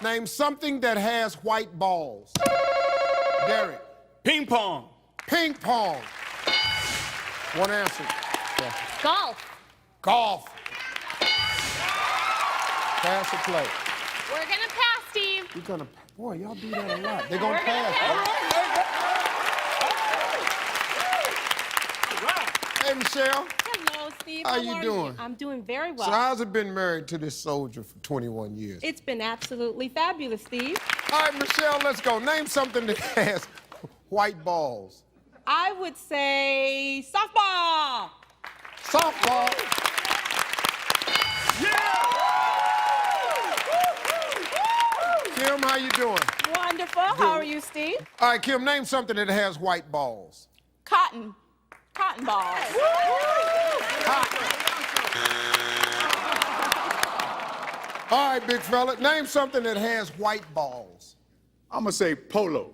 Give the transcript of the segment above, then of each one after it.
Name something that has white balls. Derek. Ping pong. Ping pong. One answer. Yeah. Golf. Golf. Pass or play? We're gonna pass, Steve. You're gonna, boy, y'all do that a lot. They're gonna pass. Hey, Michelle. Hello, Steve. How you doing? I'm doing very well. So how's it been married to this soldier for 21 years? It's been absolutely fabulous, Steve. All right, Michelle, let's go. Name something that has white balls. I would say softball. Softball. Kim, how you doing? Wonderful. How are you, Steve? All right, Kim, name something that has white balls. Cotton. Cotton balls. All right, big fella, name something that has white balls. I'm gonna say polo.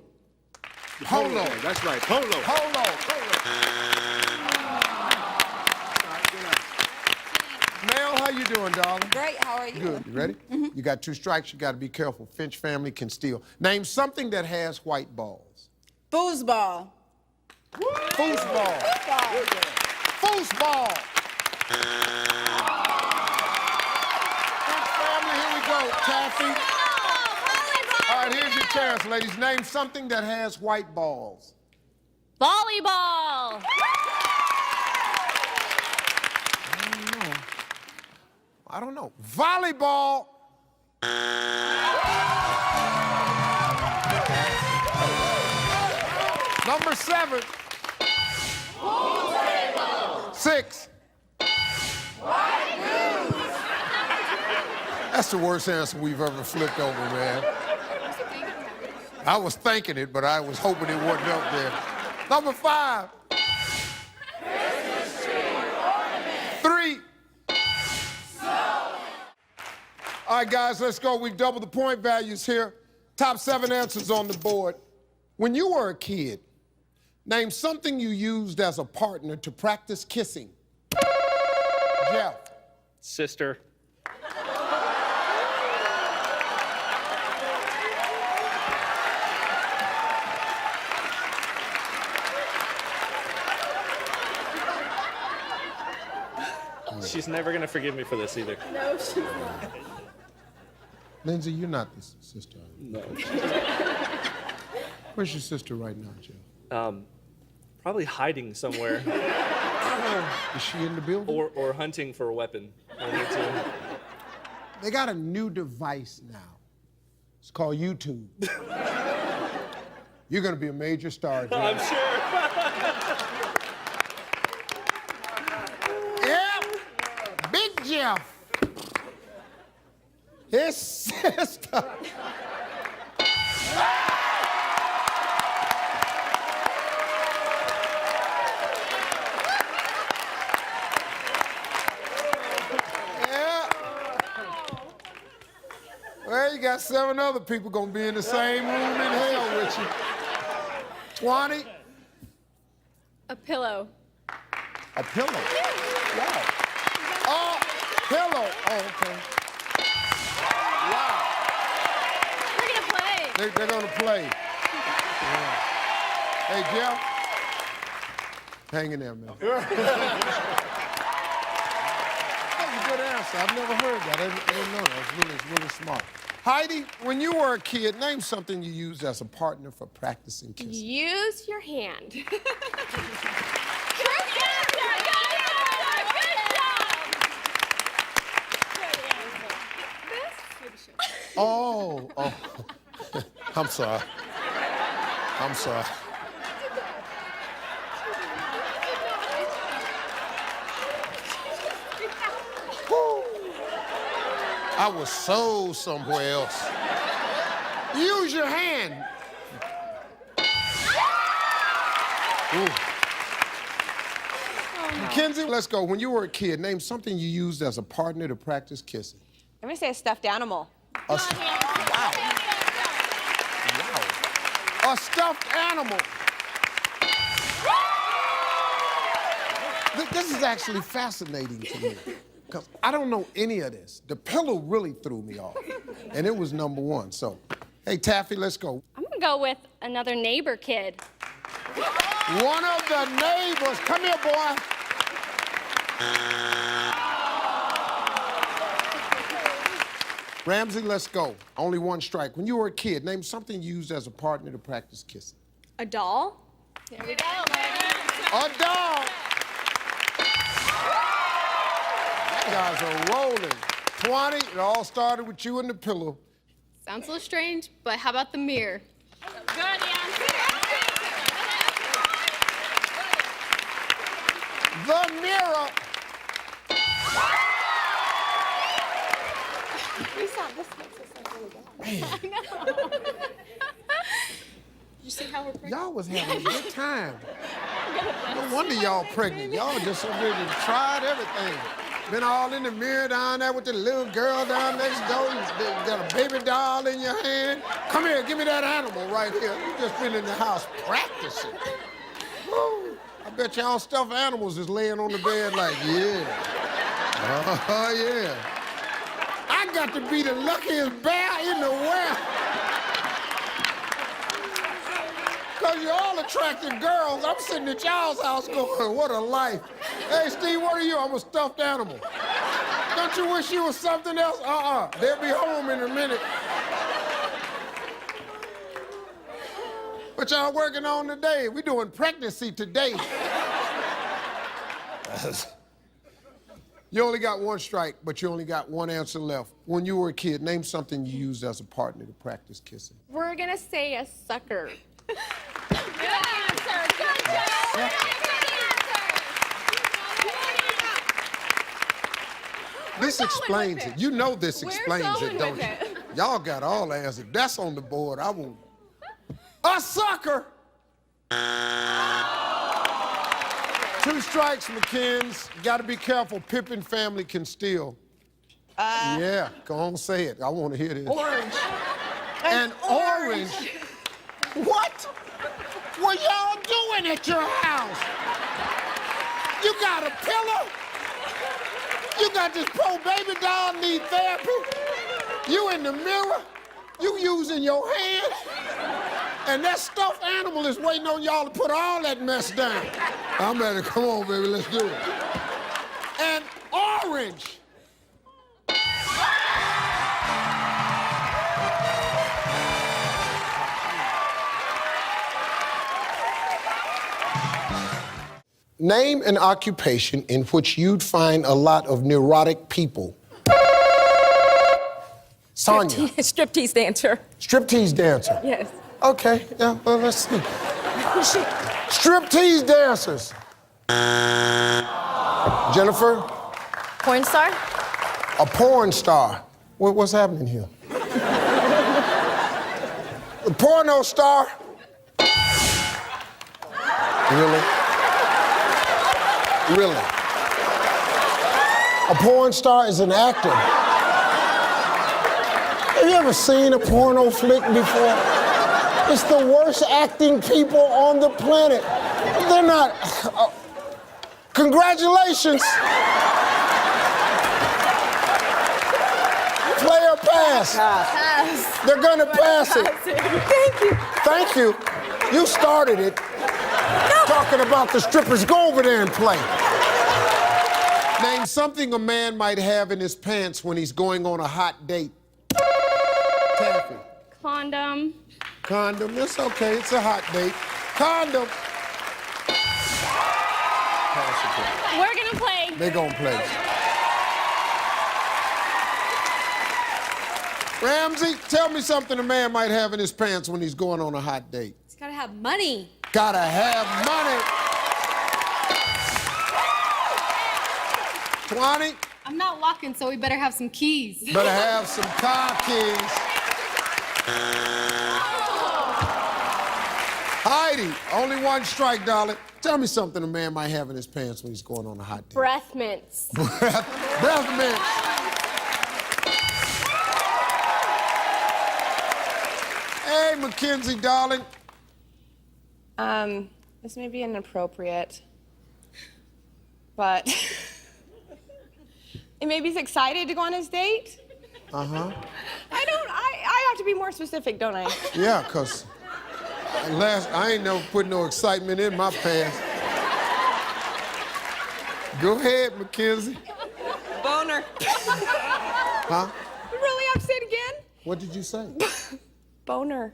Polo. That's right, polo. Polo. Mel, how you doing, darling? Great, how are you? Good. You ready? You got 2 strikes. You got to be careful. Finch family can steal. Name something that has white balls. Foosball. Foosball. Foosball. Finch family, here we go. Taffy. All right, here's your chance, ladies. Name something that has white balls. Volleyball. I don't know. Volleyball. Number 7. 6. That's the worst answer we've ever flipped over, man. I was thinking it, but I was hoping it wasn't up there. Number 5. 3. All right, guys, let's go. We've doubled the point values here. Top 7 answers on the board. When you were a kid, name something you used as a partner to practice kissing. Jeff. Sister. She's never gonna forgive me for this either. No, she's not. Lindsay, you're not the sister. No. Where's your sister right now, Jeff? Probably hiding somewhere. Is she in the building? or hunting for a weapon. I need to- They got a new device now. It's called YouTube. You're gonna be a major star, Jeff. I'm sure. Big Jeff. His sister. Yeah. Well, you got 7 other people gonna be in the same room in hell with you. 20. A pillow. A pillow. Wow. Oh, pillow. Oh, okay. Wow. We're gonna play. They're gonna play. Yeah. Hey, Jeff. Hang in there, man. That's a good answer. I've never heard that. I didn't know that. It's really smart. Heidi, when you were a kid, name something you used as a partner for practicing kissing. Use your hand. Oh. I'm sorry. Whew. I was so somewhere else. Use your hand. Ooh. Mackenzie, let's go. When you were a kid, name something you used as a partner to practice kissing. I'm gonna say a stuffed animal. Wow. A stuffed animal. This is actually fascinating to me. because I don't know any of this. The pillow really threw me off, and it was number one. So, hey, Taffy, let's go. I'm gonna go with another neighbor kid. One of the neighbors. Come here, boy. Ramsey, let's go. Only one strike. When you were a kid, name something used as a partner to practice kissing. A doll? Here we go, baby. A dog. You guys are rolling. 20, it all started with you and the pillow. Sounds a little strange, but how about the mirror? Good answer. The mirror. This makes us sound really bad. You see how we're pregnant? Y'all was having a good time. No wonder y'all pregnant. Y'all just so ready to try everything. Been all in the mirror down there with the little girl down next door. You got a baby doll in your hand. Come here, give me that animal right here. You just been in the house practicing. Woo. I bet y'all stuffed animals is laying on the bed like, yeah. Oh, yeah. I got to be the luckiest bear in the world. Because you're all attractive girls. I'm sitting at y'all's house going, what a life. Hey, Steve, what are you? I'm a stuffed animal. Don't you wish you was something else? They'll be home in a minute. What y'all working on today? We doing pregnancy today. You only got one strike, but you only got one answer left. When you were a kid, name something you used as a partner to practice kissing. We're gonna say a sucker. Good answer. Good job. Good answer. This explains it. You know this explains it, don't you? with it. Y'all got all the answers. That's on the board. I won't. A sucker! 2 strikes, McKins. You gotta be careful. Pippin family can steal. Yeah, go on, say it. I want to hear this. Orange. An orange? What were y'all doing at your house? You got a pillow? You got this poor baby doll need therapy? You in the mirror? You using your hands? And that stuffed animal is waiting on y'all to put all that mess down. I'm ready. Come on, baby, let's do it. An orange. Name an occupation in which you'd find a lot of neurotic people. Sonia. Striptease dancer. Striptease dancer. Yes. Okay, yeah, well, let's see. Striptease dancers. Jennifer? Porn star? A porn star. What's happening here? A porno star? Really? Really? A porn star is an actor. Have you ever seen a porno flick before? It's the worst acting people on the planet. They're not. Congratulations. Player pass. Pass. They're gonna pass it. Thank you. Thank you. You started it. Talking about the strippers. Go over there and play. Name something a man might have in his pants when he's going on a hot date. Taffy. Condom. Condom. It's okay. It's a hot date. Condom. We're gonna play. They gonna play. Ramsey, tell me something a man might have in his pants when he's going on a hot date. He's gotta have money. Gotta have money. 20. I'm not walking, so we better have some keys. Better have some car keys. Heidi, only one strike, darling. Tell me something a man might have in his pants when he's going on a hot date. Breath mints. Breath mints. Hey, Mackenzie, darling. This may be inappropriate, but And maybe he's excited to go on his date? Uh-huh. I have to be more specific, don't I? Yeah, because I ain't never put no excitement in my pants. Go ahead, Mackenzie. Boner. Huh? Really? I've said again? What did you say? Boner.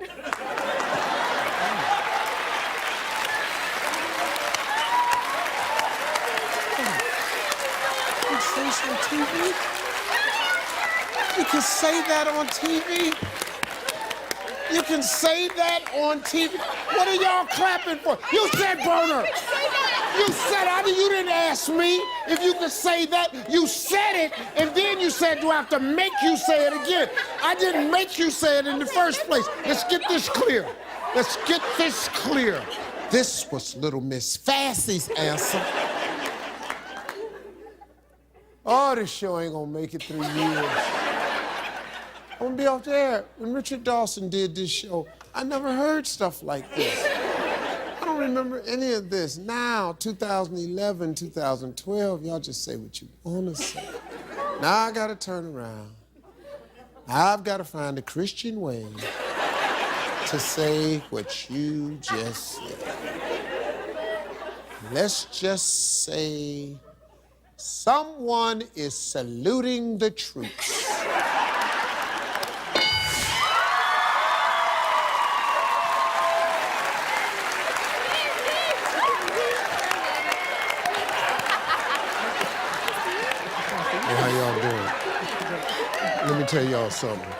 On TV? You can say that on TV? You can say that on TV? What are y'all clapping for? You said boner. You said, you didn't ask me if you could say that. You said it, and then you said, do I have to make you say it again? I didn't make you say it in the first place. Let's get this clear. Let's get this clear. This was little Miss Fassy's answer. Oh, this show ain't gonna make it 3 years. I'm gonna be off the air. When Richard Dawson did this show, I never heard stuff like this. I don't remember any of this. Now, 2011, 2012, y'all just say what you wanna say. Now I gotta turn around. I've gotta find a Christian way to say what you just said. Let's just say, someone is saluting the troops. Hey, how y'all doing? Let me tell y'all something.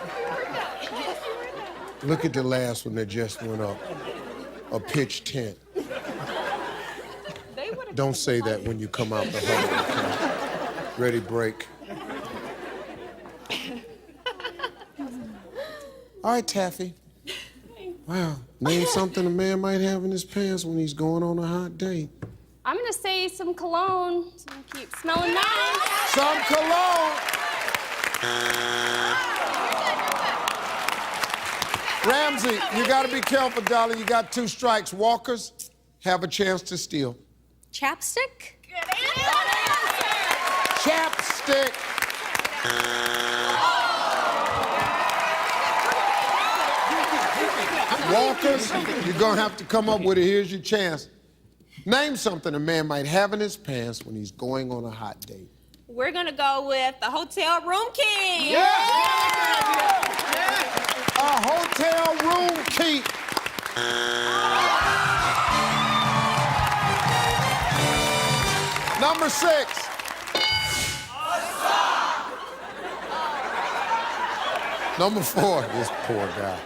Look at the last one that just went up. A pitch tent. Don't say that when you come out the huddle. Ready, break. All right, Taffy. Wow, name something a man might have in his pants when he's going on a hot date. I'm gonna say some cologne, so you keep smelling nice. Some cologne. Ramsey, you gotta be careful, darling. You got 2 strikes. Walkers have a chance to steal. Chapstick? Chapstick. Walkers, you're gonna have to come up with it. Here's your chance. Name something a man might have in his pants when he's going on a hot date. We're gonna go with the hotel room key. Yeah! A hotel room key. Number 6. Number 4, this poor guy.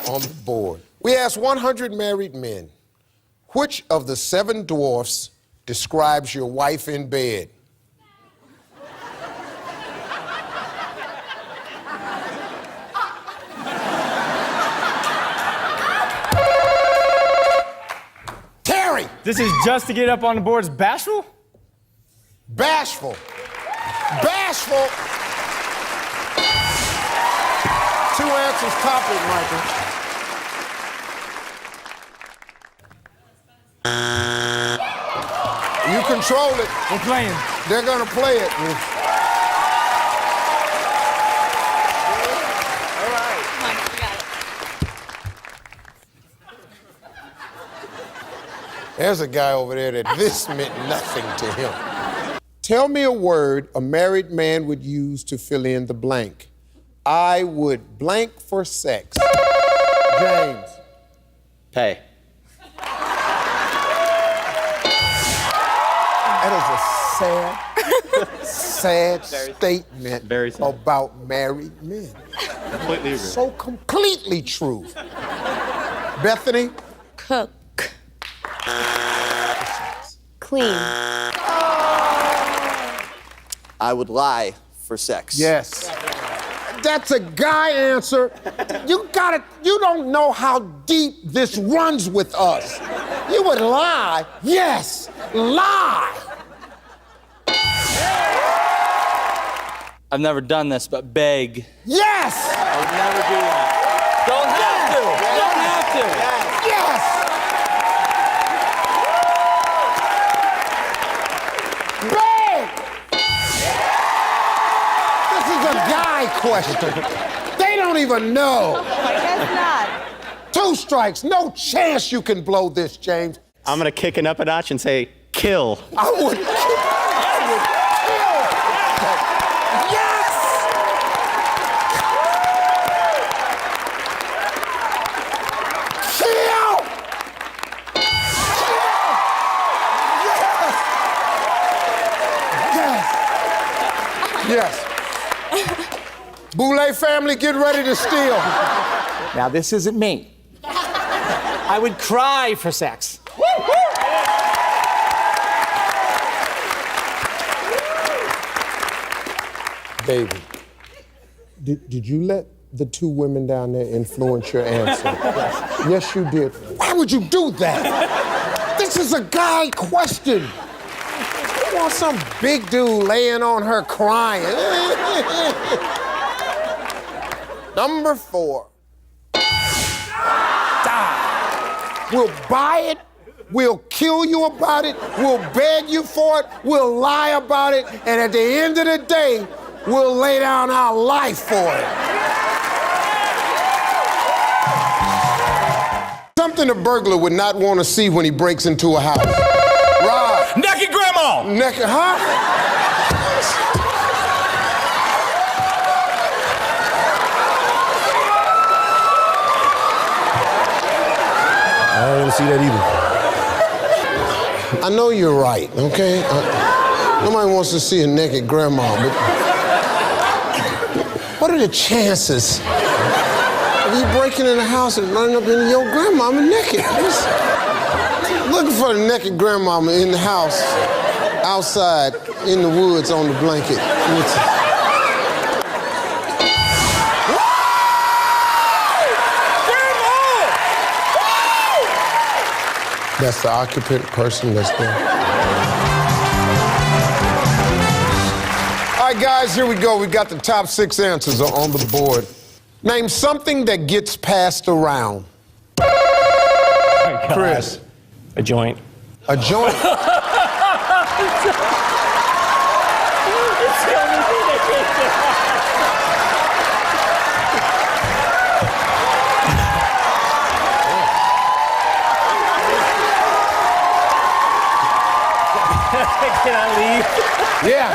On the board. We asked 100 married men, which of the 7 dwarfs describes your wife in bed? Terry! This is just to get up on the boards. Bashful? Bashful. Bashful. 2 answers topic, Michael. You control it. We're playing. They're gonna play it. Come on, you got it. There's a guy over there that this meant nothing to him. Tell me a word a married man would use to fill in the blank. I would blank for sex. James. Pay. That is a sad statement Very sad. about married men. Completely agree. So completely true. Bethany? Cook. Clean. I would lie for sex. Yes. That's a guy answer. You don't know how deep this runs with us. You would lie. Yes, lie. I've never done this, but beg. Yes. I would never do that. Don't have to. Don't have to. Yes. Beg. a guy question. They don't even know. I guess not. 2 strikes, no chance you can blow this, James. I'm gonna kick it up a notch and say, kill. I would kill. Yes! Kill! Yes. Boulay family, get ready to steal. Now, this isn't me. I would cry for sex. Baby, did you let the 2 women down there influence your answer? Yes, you did. Why would you do that? This is a guy question. You want some big dude laying on her crying. Number 4. Die. We'll buy it. We'll kill you about it. We'll beg you for it. We'll lie about it. And at the end of the day, we'll lay down our life for it. Something a burglar would not want to see when he breaks into a house. Rob. Naked grandma. Naked, huh? I don't want to see that either. I know you're right, okay? Nobody wants to see a naked grandma, but what are the chances of you breaking in the house and running up into your grandmama naked? Looking for the naked grandmama in the house, outside, in the woods, on the blanket. That's the occupant person that's there. All right, guys, here we go. We got the top 6 answers on the board. Name something that gets passed around. Chris. A joint. A joint. Can I leave? Yeah.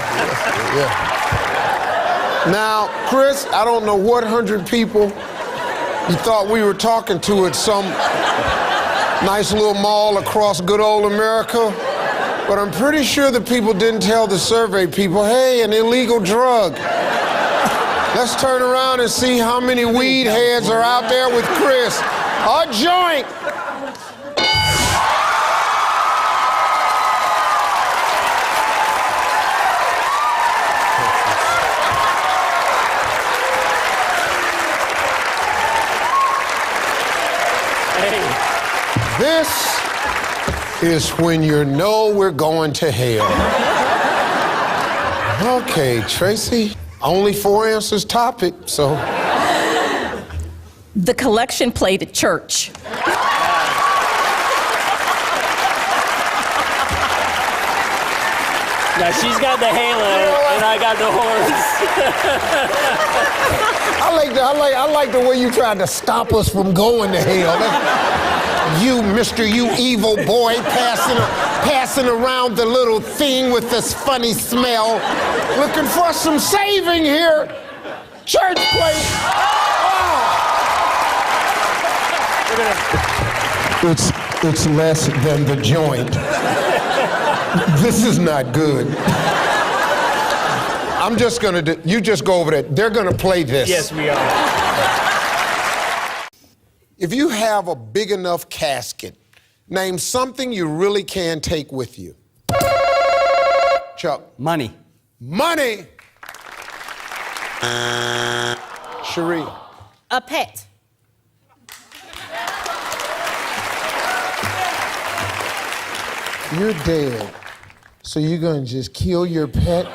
Now, Chris, I don't know what 100 people you thought we were talking to at some nice little mall across good old America, but I'm pretty sure the people didn't tell the survey people, hey, an illegal drug. Let's turn around and see how many weed heads are out there with Chris. A joint. This is when you know we're going to hell. Okay, Tracy, only 4 answers top it, so. The collection plate at church. Now she's got the halo and I got the horns. I like the way you tried to stop us from going to hell. You, Mr. You evil boy, passing around the little thing with this funny smell. Looking for some saving here. Church plate. Oh. It's less than the joint. This is not good. I'm just gonna you just go over there. They're gonna play this. Yes, we are. If you have a big enough casket, name something you really can take with you. Chuck. Money. Money. Cherie. A pet. You're dead. So you're gonna just kill your pet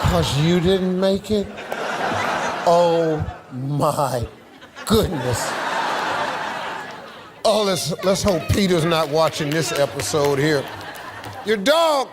because you didn't make it? Oh my goodness. Oh, let's hope Peter's not watching this episode here. Your dog.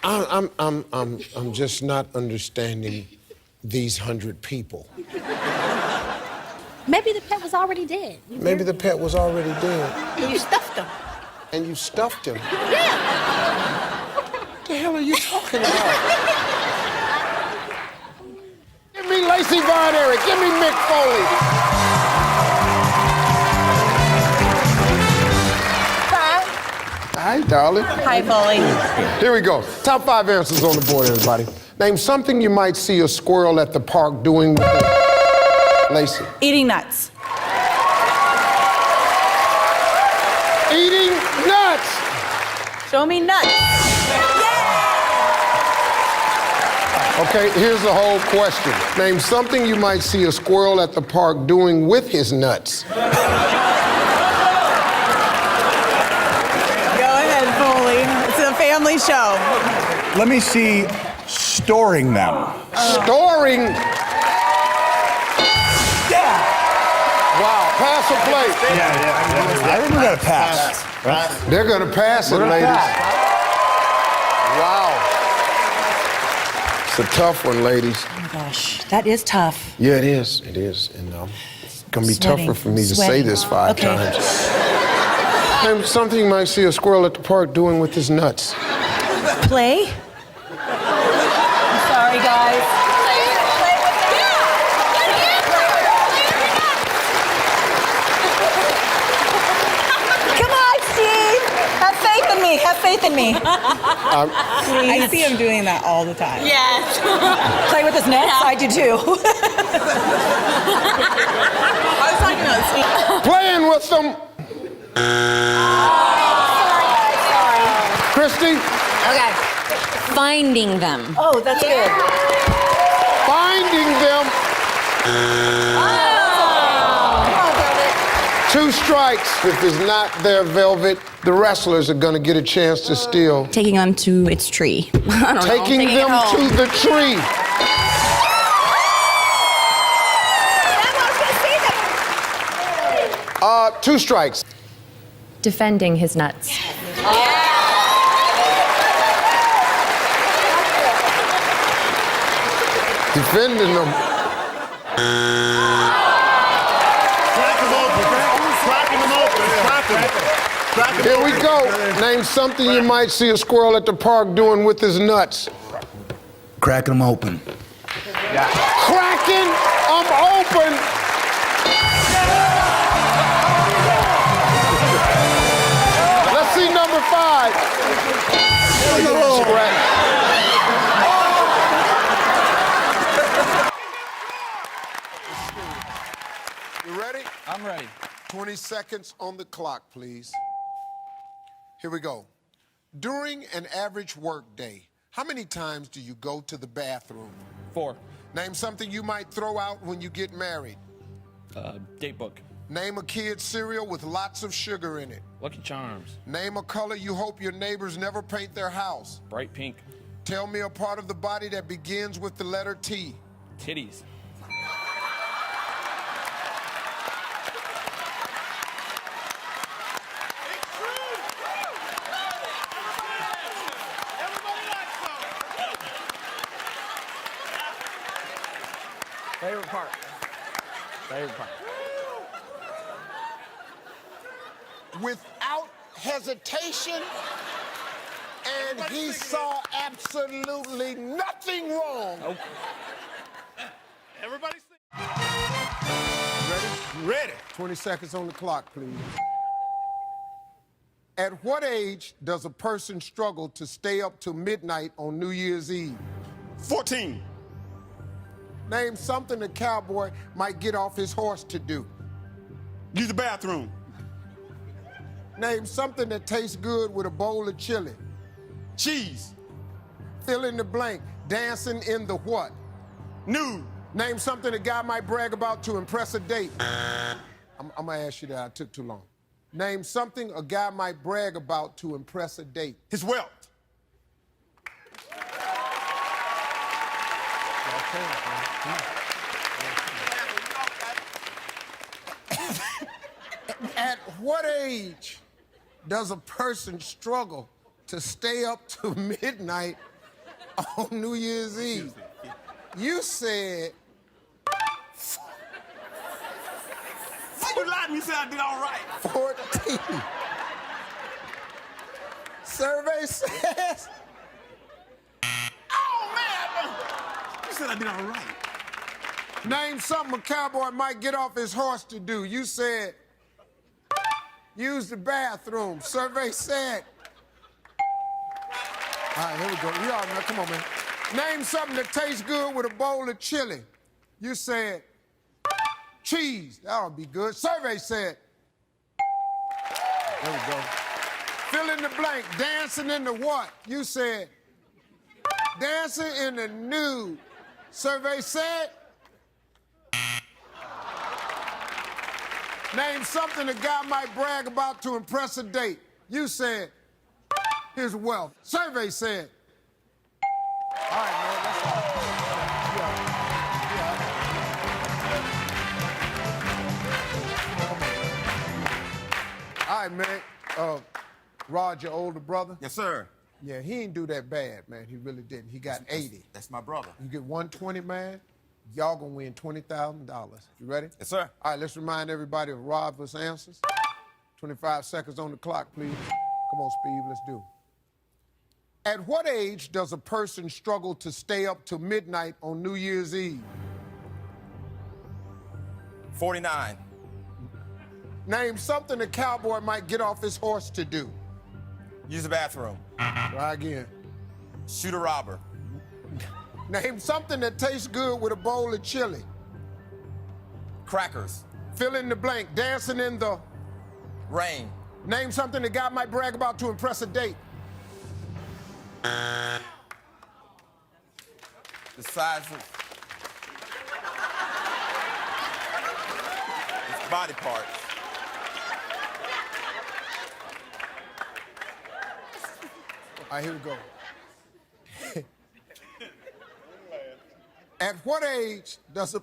I'm just not understanding these 100 people. Maybe the pet was already dead. Maybe the pet was already dead. And you stuffed him. And you stuffed him. Yeah. What the hell are you talking about? Give me Lacey Von Erich. Give me Mick Foley. Hi, darling. Hi, Foley. Here we go. Top 5 answers on the board, everybody. Name something you might see a squirrel at the park doing with Lacey. Eating nuts. Eating nuts. Show me nuts. Okay, here's the whole question. Name something you might see a squirrel at the park doing with his nuts. Go ahead, Foley. It's a family show. Let me see storing them. Storing. Yeah. Wow, pass or play? I think we're gonna pass. They're gonna pass it, We're gonna ladies. pass. Wow. It's a tough one, ladies. Oh my gosh, that is tough. Yeah, it is. It is. And it's gonna be Sweating. tougher for me to say Sweating. this 5 Okay. times. Name something you might see a squirrel at the park doing with his nuts. Play? I'm sorry, guys. Come on, Steve. Have faith in me. Have faith in me. I see him doing that all the time. Yes. Play with his nuts? I do too. I was talking about Steve. Playing with them. Christy, Okay. Finding them. Oh, that's good. finding them. Two strikes. If it's not their velvet, the wrestlers are gonna get a chance to steal. Taking them to its tree. I don't know. Taking them to the tree. Two strikes. Defending his nuts. Defending them. Here we go. Name something you might see a squirrel at the park doing with his nuts. Cracking them open. Cracking them open. Let's see number 5. You ready? I'm ready. 20 seconds on the clock, please. Here we go. During an average work day, how many times do you go to the bathroom? 4. Name something you might throw out when you get married. Date book. Name a kid's cereal with lots of sugar in it. Lucky Charms. Name a color you hope your neighbors never paint their house. Bright pink. Tell me a part of the body that begins with the letter T. Titties. Favorite part. Favorite part. Without hesitation, and he saw absolutely nothing wrong. Nope. Everybody sing. Ready? Ready. 20 seconds on the clock, please. At what age does a person struggle to stay up till midnight on New Year's Eve? 14. Name something a cowboy might get off his horse to do. Use the bathroom. Name something that tastes good with a bowl of chili. Cheese. Fill in the blank. Dancing in the what? Nude. Name something a guy might brag about to impress a date. I'm gonna ask you that. I took too long. Name something a guy might brag about to impress a date. His wealth. At what age does a person struggle to stay up to midnight on New Year's Eve. You said... Why you lied to me and said I did all right? 14. Survey says... Oh, man! You said I did all right. Name something a cowboy might get off his horse to do. You said... use the bathroom. Survey said... All right, here we go. We all know. Come on, man. Name something that tastes good with a bowl of chili. You said... cheese. That'll be good. Survey said... There we go. Fill in the blank. Dancing in the what? You said... dancing in the nude. Survey said... name something a guy might brag about to impress a date. You said... his wealth. Survey said... all right, man. That's all. All right, man. Rod, your older brother? Yes, sir. Yeah, he ain't do that bad, man. He really didn't. He got 80. That's my brother. You get 120, man, y'all gonna win $20,000. You ready? Yes, sir. All right, let's remind everybody of Rod's answers. 25 seconds on the clock, please. Come on, Speed, let's do it. At what age does a person struggle to stay up till midnight on New Year's Eve? 49. Name something a cowboy might get off his horse to do. Use the bathroom. Try again. Shoot a robber. Name something that tastes good with a bowl of chili. Crackers. Fill in the blank. Dancing in the... Rain. Name something the guy might brag about to impress a date. The size of... his body parts. All right, here we go. At what age does a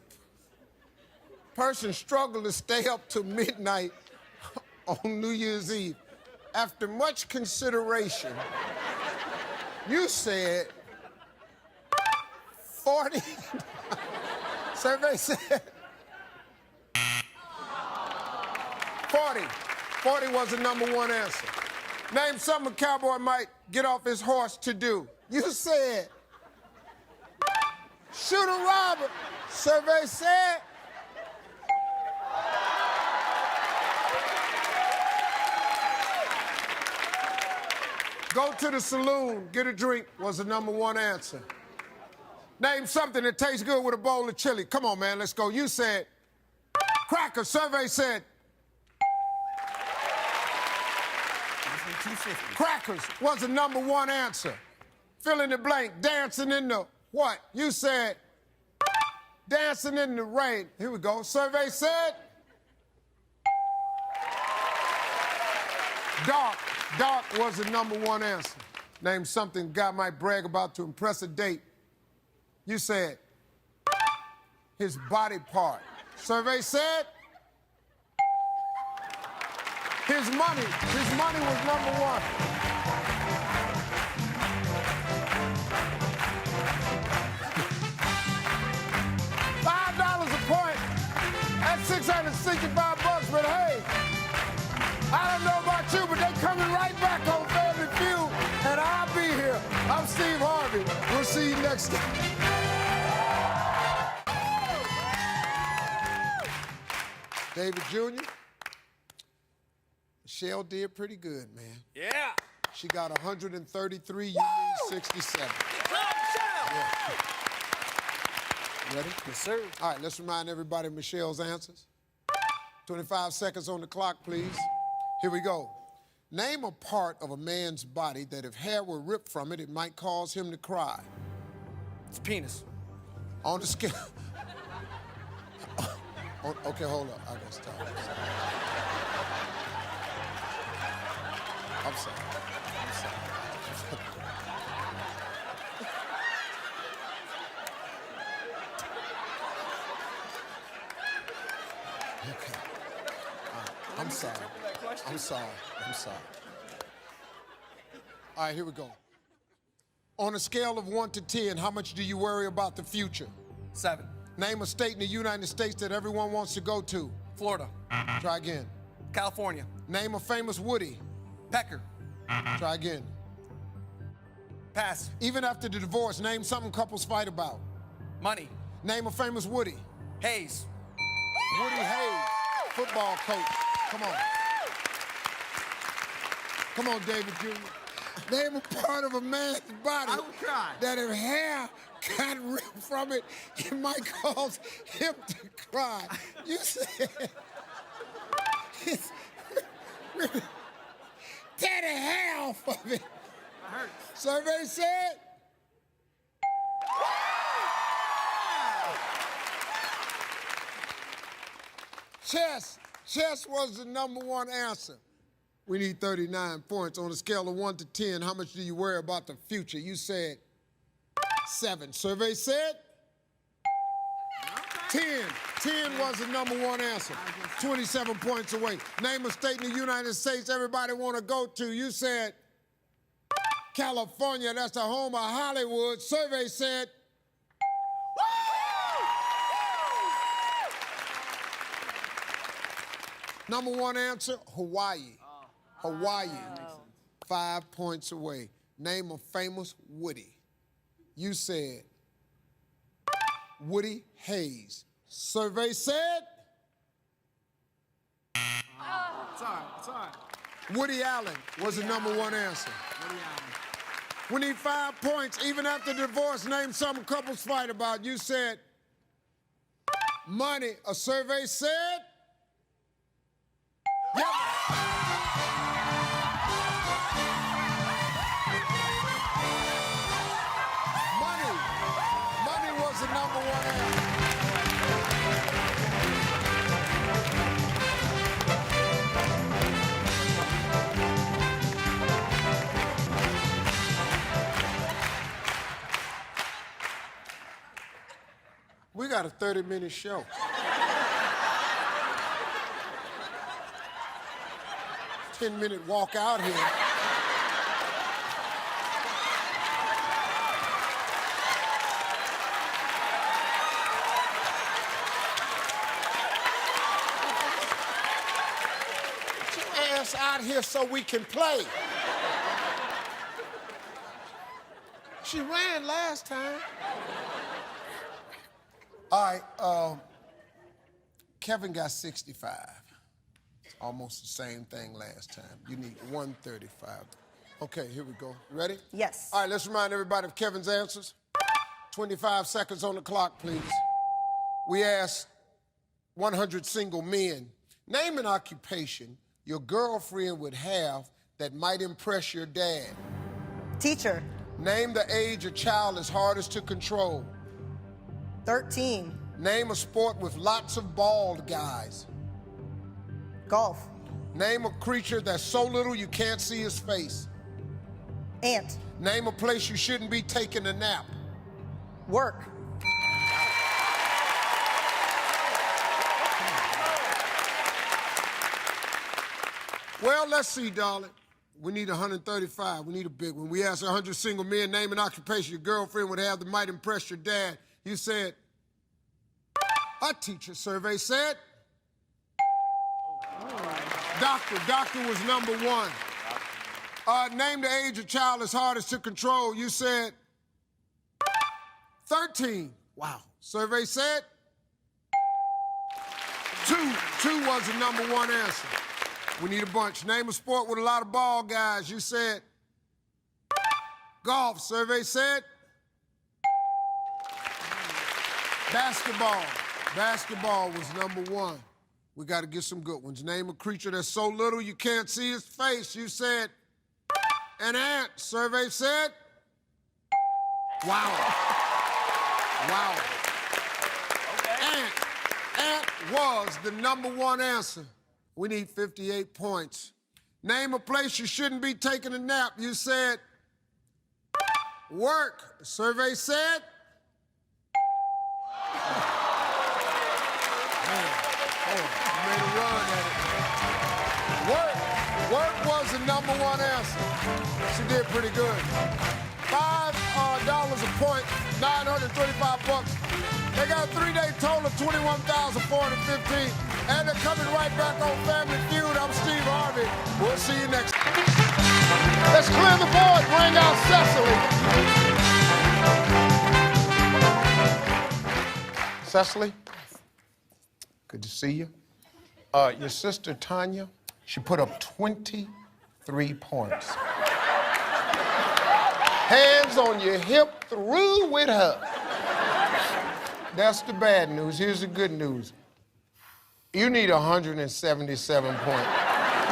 person struggle to stay up till midnight on New Year's Eve? After much consideration, you said 40. Survey said 40. 40 was the number one answer. Name something a cowboy might get off his horse to do. You said shoot a robber. Survey said go to the saloon, get a drink was the number one answer. Name something that tastes good with a bowl of chili. Come on, man, let's go. You said cracker. Survey said 250. crackers was the number one answer. Fill in the blank. Dancing in the what? You said dancing in the rain. Here we go. Survey said dark. Dark was the number one answer. Name something guy might brag about to impress a date. You said his body part. Survey said his money. His money was number one. $5 a point. That's $665, but hey, I don't know about you, but they coming right back on Family Feud, and I'll be here. I'm Steve Harvey. We'll see you next time. David Jr., Michelle did pretty good, man. Yeah. She got 133, you need 67. Yeah. Ready? Yes, sir. All right, let's remind everybody of Michelle's answers. 25 seconds on the clock, please. Here we go. Name a part of a man's body that if hair were ripped from it, it might cause him to cry. It's penis. On the scale... okay, hold up. I gotta stop. I'm sorry. Okay. I'm sorry. I'm sorry. All right, here we go. On a scale of 1 to 10, how much do you worry about the future? 7. Name a state in the United States that everyone wants to go to. Florida. Try again. California. Name a famous Woody. Pecker. Try again. Pass. Even after the divorce, name something couples fight about. Money. Name a famous Woody. Hayes. Woody Hayes, football coach. Come on. Come on, David Jr. Name a part of a man's body I will cry. that if hair got ripped from it, it might cause him to cry. You said, tear the hair off of it. That hurts. Survey said, chess was the #1 answer. We need 39 points. On a scale of 1 to 10, how much do you worry about the future? You said 7. Survey said 10. 10 was the #1 answer. 27 points away. Name a state in the United States everybody want to go to. You said California. That's the home of Hollywood. Survey said #1 answer, Hawaii. Hawaii. 5 points away. Name a famous Woody. You said Woody Hayes. Survey said It's all right. It's all right. Woody Allen was the #1 answer. Woody Allen. We need 5 points. Even after divorce, name something couples fight about. You said money. A survey said yep. Money was the #1 answer. We got a 30-minute show. Ten-minute walk out here. Get your ass out here so we can play. She ran last time. All right, Kevin got 65. Almost the same thing last time. You need 135. Okay, here we go. You ready? Yes. All right, let's remind everybody of Kevin's answers. 25 seconds on the clock, please. We asked 100 single men, name an occupation your girlfriend would have that might impress your dad. Teacher. Name the age a child is hardest to control. 13. Name a sport with lots of bald guys. Golf. Name a creature that's so little you can't see his face. Ant. Name a place you shouldn't be taking a nap. Work. Well, let's see, darling. We need 135. We need a big one. We asked 100 single men, name an occupation your girlfriend would have that might impress your dad. You said, a teacher. Survey said, doctor. Doctor was #1. Name the age a child is hardest to control. You said 13. Wow. Survey said 2. 2 was the #1 answer. We need a bunch. Name a sport with a lot of ball guys. You said golf. Survey said basketball. Basketball was #1. We got to get some good ones. Name a creature that's so little you can't see his face. You said an ant. Survey said wow. Wow. Ant. Ant was the #1 answer. We need 58 points. Name a place you shouldn't be taking a nap. You said work. The survey said you made a run at it. Work was the #1 answer. She did pretty good. 5 point, $925. They got a 3-day total of $21,415. And they're coming right back on Family Feud. I'm Steve Harvey. We'll see you next time. Let's clear the board. Bring out Cecily. Cecily? Good to see you. Your sister, Tanya, she put up 23 points. Hands on your hip, through with her. That's the bad news. Here's the good news. You need 177 points.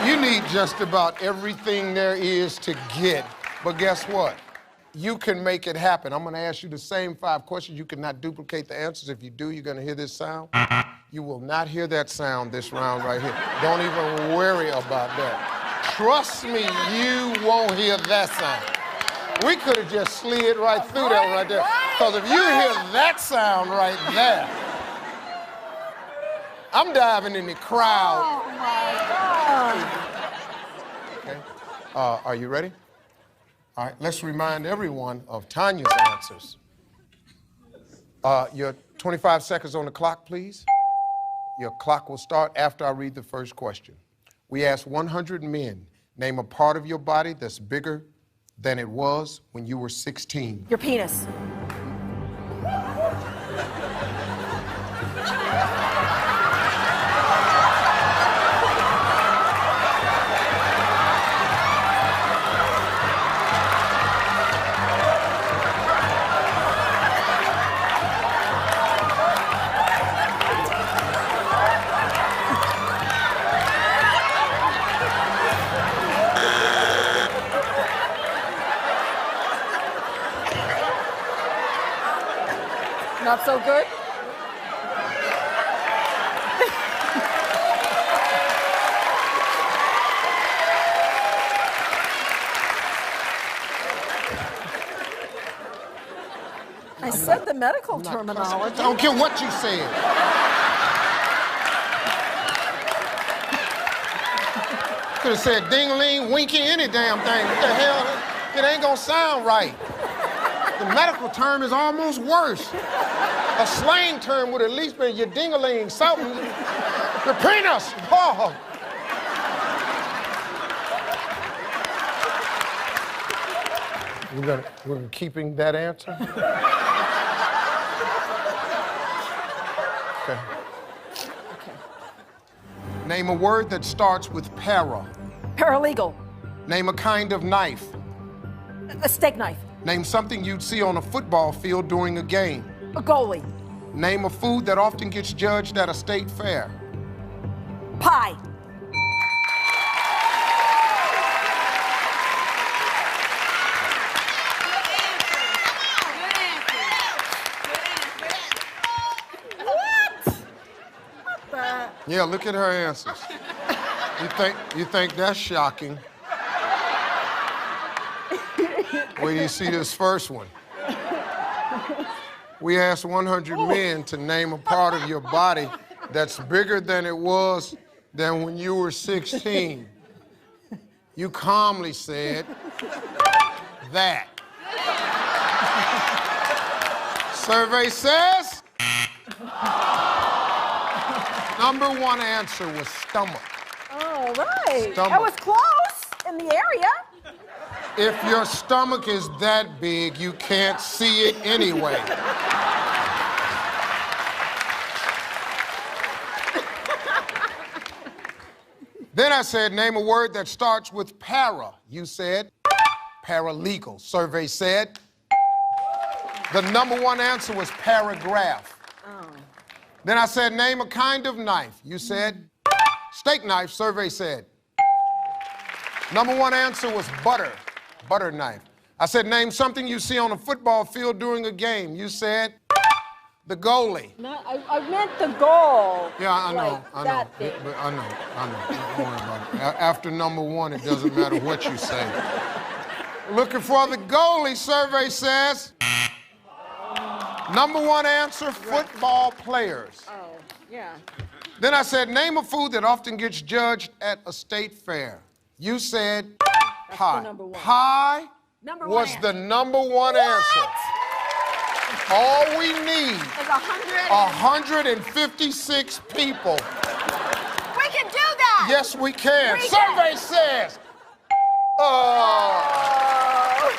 You need just about everything there is to get. But guess what? You can make it happen. I'm gonna ask you the same 5 questions. You cannot duplicate the answers. If you do, you're gonna hear this sound. You will not hear that sound this round right here. Don't even worry about that. Trust me, you won't hear that sound. We could have just slid right through that one right there. Because if you hear that sound right there, I'm diving in the crowd. Oh, my God. Okay. Are you ready? All right, let's remind everyone of Tanya's answers. Your 25 seconds on the clock, please. Your clock will start after I read the first question. We asked 100 men, name a part of your body that's bigger than it was when you were 16. Your penis. Not so good? I said the medical terminology. I don't care what you said. Could have said ding-a-ling, winky, any damn thing. What the hell? It ain't gonna sound right. The medical term is almost worse. A slang term would at least be your ding-a-ling, something. Your penis. Oh. We're keeping that answer? Okay. Name a word that starts with para. Paralegal. Name a kind of knife. A steak knife. Name something you'd see on a football field during a game. A goalie. Name a food that often gets judged at a state fair. Pie. Yeah, look at her answers. You think that's shocking? Wait till you see this first one. We asked 100 men to name a part of your body that's bigger than it was than when you were 16. You calmly said that. Survey says number 1 answer was stomach. All right. Stomach. That was close in the area. If your stomach is that big, you can't see it anyway. Then I said, name a word that starts with para. You said paralegal. Survey said the number 1 answer was paragraph. Oh. Then I said, name a kind of knife. You said steak knife. Survey said number 1 answer was butter knife. I said, name something you see on a football field during a game. You said the goalie. No, I meant the goal. Yeah, I know, like that big. But I know. Don't worry about it. After number 1, it doesn't matter what you say. Looking for the goalie, survey says. Number 1 answer, football players. Oh, yeah. Then I said, name a food that often gets judged at a state fair. You said pie. Number 1. Pie Number was one the number 1 answer. All we need It's 100. 156 people. We can do that. Yes, we can. We Survey says. Oh.